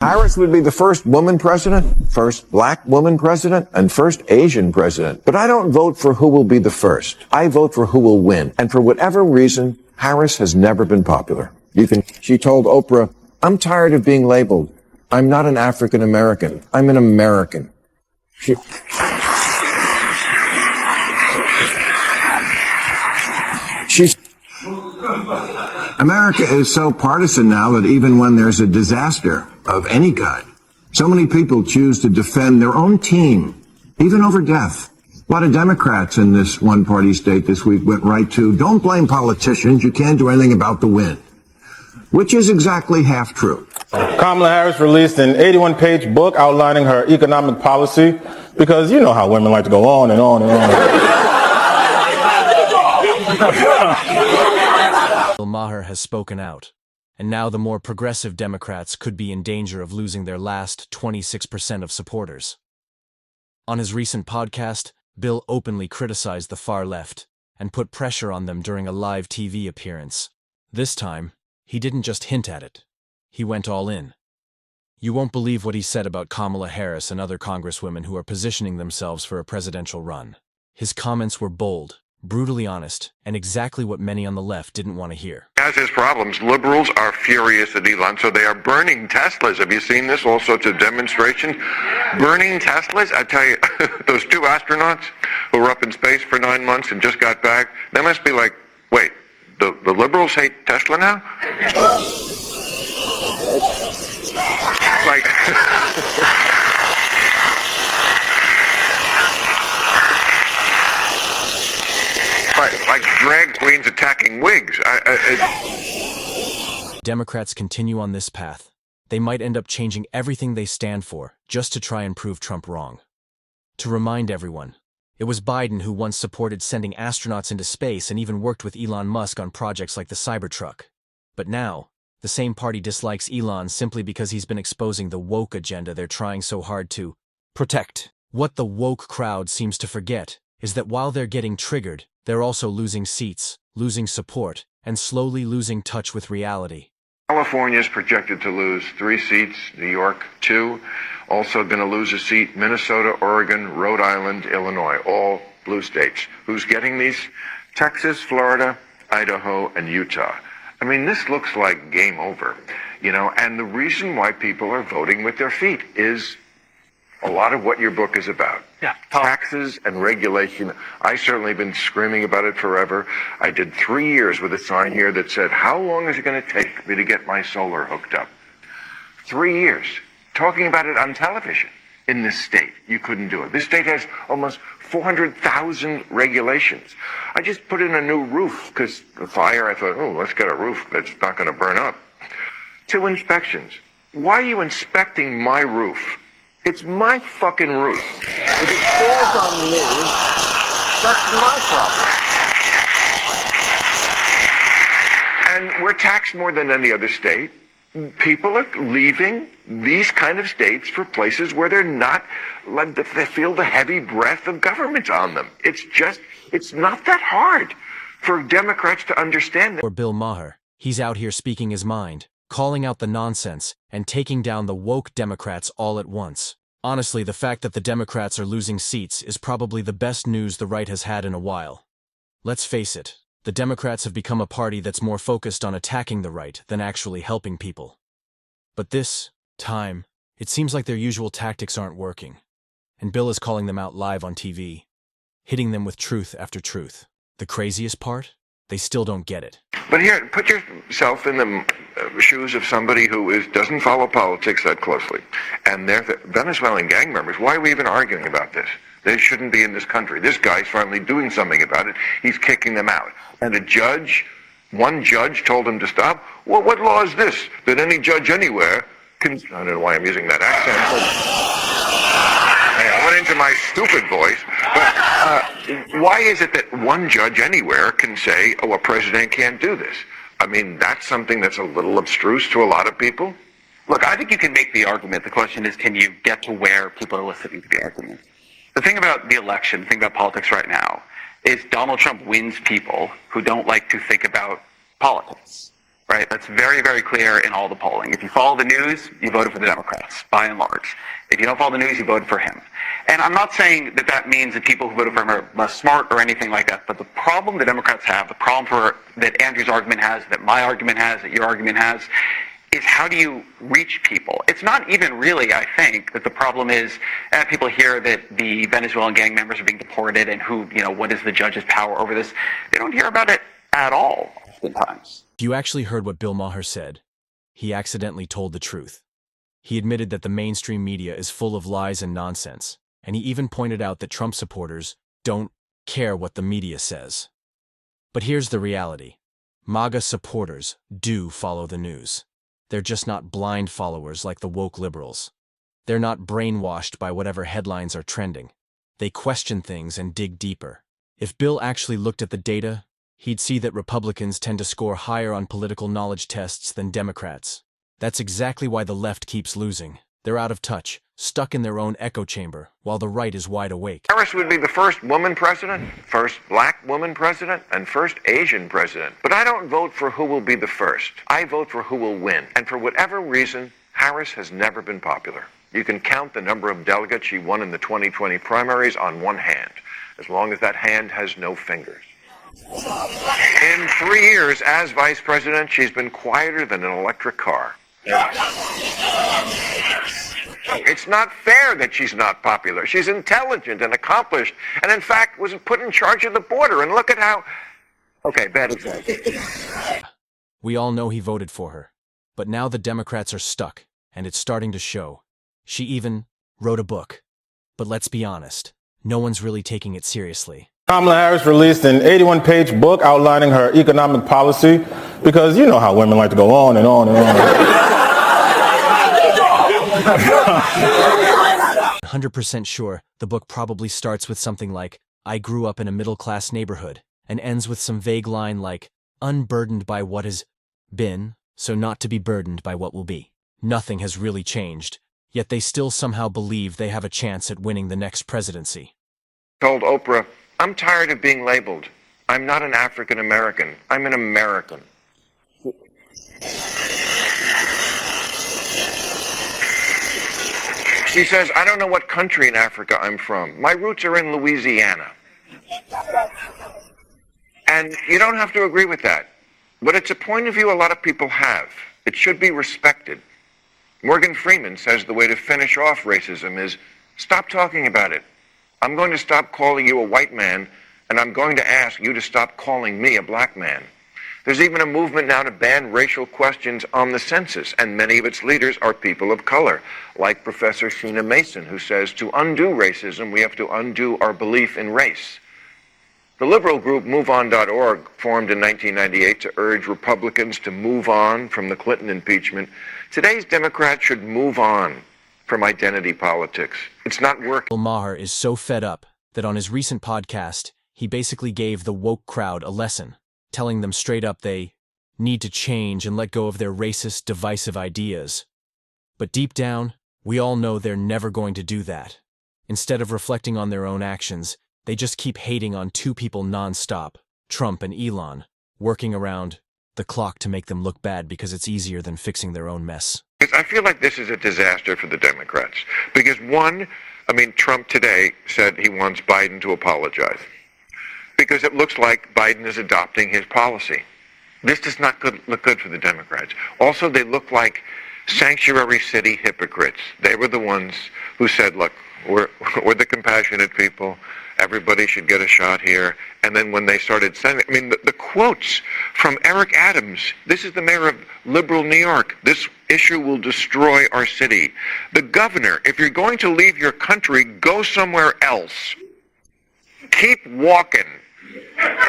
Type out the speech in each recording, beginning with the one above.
Harris would be the first woman president, first black woman president, and first Asian president. But I don't vote for who will be the first. I vote for who will win. And for whatever reason, Harris has never been popular. She told Oprah, "I'm tired of being labeled. I'm not an African American. I'm an American." America is so partisan now that even when there's a disaster of any kind, so many people choose to defend their own team, even over death. A lot of Democrats in this one-party state this week went right to, "Don't blame politicians, you can't do anything about the wind," which is exactly half true. Kamala Harris released an 81-page book outlining her economic policy because you know how women like to go on and on and on. Bill Maher has spoken out, and now the more progressive Democrats could be in danger of losing their last 26% of supporters. On his recent podcast, Bill openly criticized the far left and put pressure on them during a live TV appearance. This time, he didn't just hint at it. He went all in. You won't believe what he said about Kamala Harris and other congresswomen who are positioning themselves for a presidential run. His comments were bold, brutally honest, and exactly what many on the left didn't want to hear. Has his problems. Liberals are furious at Elon, so they are burning Teslas. Have you seen this? All sorts of demonstrations. Burning Teslas? I tell you, those two astronauts who were up in space for 9 months and just got back, they must be like, wait, the liberals hate Tesla now? Like... like drag queens attacking wigs. Democrats continue on this path. They might end up changing everything they stand for just to try and prove Trump wrong. To remind everyone, it was Biden who once supported sending astronauts into space and even worked with Elon Musk on projects like the Cybertruck. But now, the same party dislikes Elon simply because he's been exposing the woke agenda they're trying so hard to protect. What the woke crowd seems to forget is that while they're getting triggered, they're also losing seats, losing support, and slowly losing touch with reality. California is projected to lose 3 seats, New York 2, also going to lose a seat, Minnesota, Oregon, Rhode Island, Illinois, all blue states. Who's getting these? Texas, Florida, Idaho, and Utah. I mean, this looks like game over, you know, and the reason why people are voting with their feet is a lot of what your book is about. Yeah. Taxes and regulation. I certainly have been screaming about it forever. I did 3 years with a sign here that said, how long is it going to take me to get my solar hooked up? 3 years. Talking about it on television in this state. You couldn't do it. This state has almost 400,000 regulations. I just put in a new roof because the fire, I thought, oh, let's get a roof that's not going to burn up. 2 inspections. Why are you inspecting my roof? It's my fucking roof. If it falls on me, that's my problem. And we're taxed more than any other state. People are leaving these kind of states for places where they're not, like, they feel the heavy breath of government on them. It's not that hard for Democrats to understand that. Or Bill Maher, he's out here speaking his mind, calling out the nonsense, and taking down the woke Democrats all at once. Honestly, the fact that the Democrats are losing seats is probably the best news the right has had in a while. Let's face it, the Democrats have become a party that's more focused on attacking the right than actually helping people. But this time, it seems like their usual tactics aren't working, and Bill is calling them out live on TV, hitting them with truth after truth. The craziest part? They still don't get it. But here, put yourself in the shoes of somebody who doesn't follow politics that closely. And they're the Venezuelan gang members. Why are we even arguing about this? They shouldn't be in this country. This guy's finally doing something about it. He's kicking them out. And one judge told him to stop. Well, what law is this? That any judge anywhere can... I don't know why I'm using that accent. I went into my stupid voice. But why is it that one judge anywhere can say, oh, a president can't do this? I mean, that's something that's a little abstruse to a lot of people. Look, I think you can make the argument. The question is, can you get to where people are listening to the argument? The thing about the election, the thing about politics right now, is Donald Trump wins people who don't like to think about politics. right? That's very, very clear in all the polling. If you follow the news, you voted for the Democrats, by and large. If you don't follow the news, you voted for him. And I'm not saying that that means that people who voted for him are less smart or anything like that, but the problem the Democrats have, the problem that Andrew's argument has, that my argument has, that your argument has, is how do you reach people? It's not even really, I think, that the problem is people hear that the Venezuelan gang members are being deported and what is the judge's power over this? They don't hear about it at all, oftentimes. If you actually heard what Bill Maher said, he accidentally told the truth. He admitted that the mainstream media is full of lies and nonsense, and he even pointed out that Trump supporters don't care what the media says. But here's the reality. MAGA supporters do follow the news. They're just not blind followers like the woke liberals. They're not brainwashed by whatever headlines are trending. They question things and dig deeper. If Bill actually looked at the data, he'd see that Republicans tend to score higher on political knowledge tests than Democrats. That's exactly why the left keeps losing. They're out of touch, stuck in their own echo chamber, while the right is wide awake. Harris would be the first woman president, first black woman president, and first Asian president. But I don't vote for who will be the first. I vote for who will win. And for whatever reason, Harris has never been popular. You can count the number of delegates she won in the 2020 primaries on one hand, as long as that hand has no fingers. In 3 years as vice president, she's been quieter than an electric car. It's not fair that she's not popular. She's intelligent and accomplished, and in fact was put in charge of the border. And look at how... Okay, bad example. We all know he voted for her. But now the Democrats are stuck, and it's starting to show. She even wrote a book. But let's be honest, no one's really taking it seriously. Kamala Harris released an 81-page book outlining her economic policy because you know how women like to go on and on and on. 100% sure the book probably starts with something like, I grew up in a middle-class neighborhood, and ends with some vague line like, unburdened by what has been, so not to be burdened by what will be. Nothing has really changed, yet they still somehow believe they have a chance at winning the next presidency. Told Oprah, I'm tired of being labeled. I'm not an African American. I'm an American. She says, I don't know what country in Africa I'm from. My roots are in Louisiana. And you don't have to agree with that. But it's a point of view a lot of people have. It should be respected. Morgan Freeman says the way to finish off racism is stop talking about it. I'm going to stop calling you a white man, and I'm going to ask you to stop calling me a black man. There's even a movement now to ban racial questions on the census, and many of its leaders are people of color, like Professor Sheena Mason, who says to undo racism, we have to undo our belief in race. The liberal group MoveOn.org, formed in 1998 to urge Republicans to move on from the Clinton impeachment. Today's Democrats should move on from identity politics. It's not working. Bill Maher is so fed up that on his recent podcast, he basically gave the woke crowd a lesson, telling them straight up they need to change and let go of their racist, divisive ideas. But deep down, we all know they're never going to do that. Instead of reflecting on their own actions, they just keep hating on two people non-stop, Trump and Elon, working around the clock to make them look bad because it's easier than fixing their own mess. I feel like this is a disaster for the Democrats. Because Trump today said he wants Biden to apologize. Because it looks like Biden is adopting his policy. This does not look good for the Democrats. Also, they look like sanctuary city hypocrites. They were the ones who said, look, we're the compassionate people. Everybody should get a shot here. And then when they started saying, the quotes from Eric Adams, this is the mayor of liberal New York, this issue will destroy our city. The governor, if you're going to leave your country, go somewhere else. Keep walking.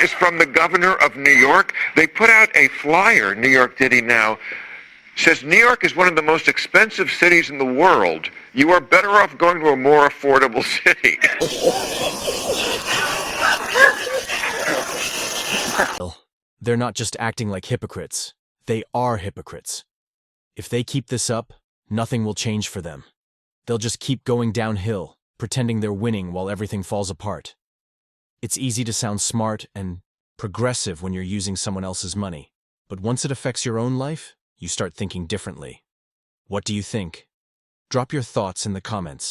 Is from the governor of New York. They put out a flyer, New York City now, says New York is one of the most expensive cities in the world. You are better off going to a more affordable city. They're not just acting like hypocrites. They are hypocrites. If they keep this up, nothing will change for them. They'll just keep going downhill, pretending they're winning while everything falls apart. It's easy to sound smart and progressive when you're using someone else's money. But once it affects your own life, you start thinking differently. What do you think? Drop your thoughts in the comments.